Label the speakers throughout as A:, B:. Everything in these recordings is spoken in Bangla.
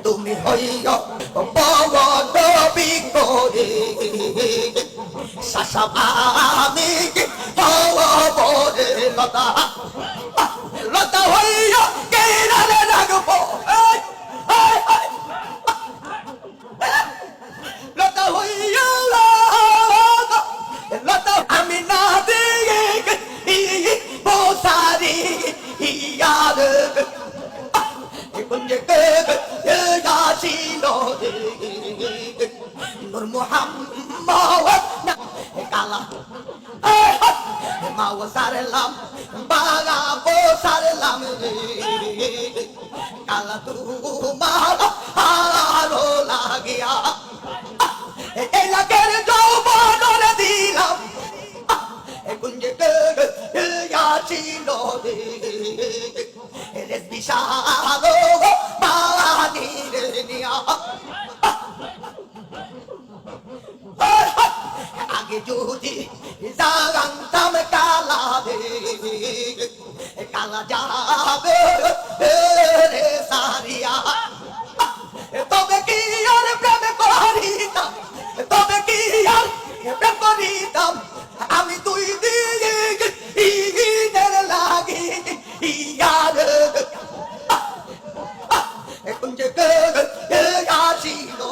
A: তুমি হইয়া বড় করে শাসা আমি বরে লতা লতা হইয়া কেরালে রাখবো লতা হইয়া লতা আমি না দিয়ে বোসারি ইয়ার কুঞ্জে ইয়াসিনো নূর মুহাম্মদ কালা মাও সারলাম বাগা বো সারলাম কালা তু মারা হারো লাগিয়া এই লাগের যৌবন দিলাম কুঞ্জে ইয়াসিনো রেস বিশালো বানির নিয়া আগে যদি জানতাম কালা কালা যাবে রে সারিয়া তবে কি আর প্রেম করিতাম তবে কি আর প্রেম করিতাম আমি তুই দিয়ে ঈদের লাগি ইয়ার কুঞ্জে আসিলো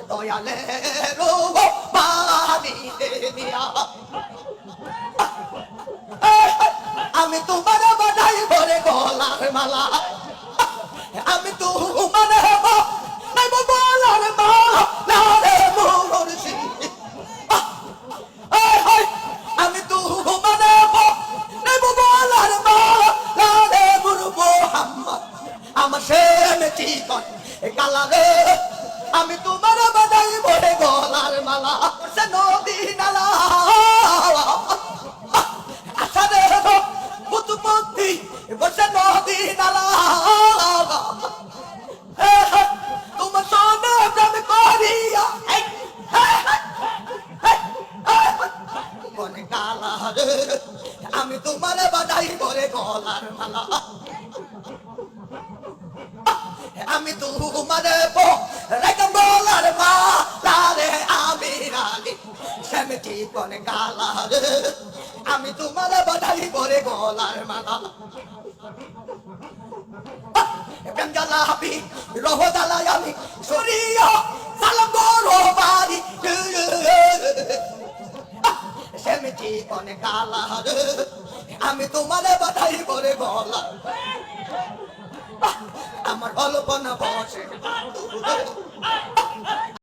A: দয়ালে রো পানি দিয়া আমি তোমার বাধাই ভরে গলার মালা আমি তোমার গলার মালা রে মুর্শি আমি তোমার গলার মালা রে মুহাম্মদ আমার সেম চিকন কালা রে আমি তোমার বাধাই ভরে গলার মালা সে নদী নালা আশা রে বুতমতি বসে নদী নালা তোমার সোনা প্রেম করিয়া কোন কালা রে আমি তোমার বাধাই ভরে গলার মালা আমি তোমার গলার মালা রে আমির আলী সেমটি কোন কালা রে আমি তোমার বাধাই ভরে গলার মালা প্রেম জ্বালাবি রহ জ্বালাই আমি সরিয়া সালাম করো বাড়ি সেমটি কোন কালা রে আমি তোমার বাধাই ভরে গলার আমার অল্পনা বসে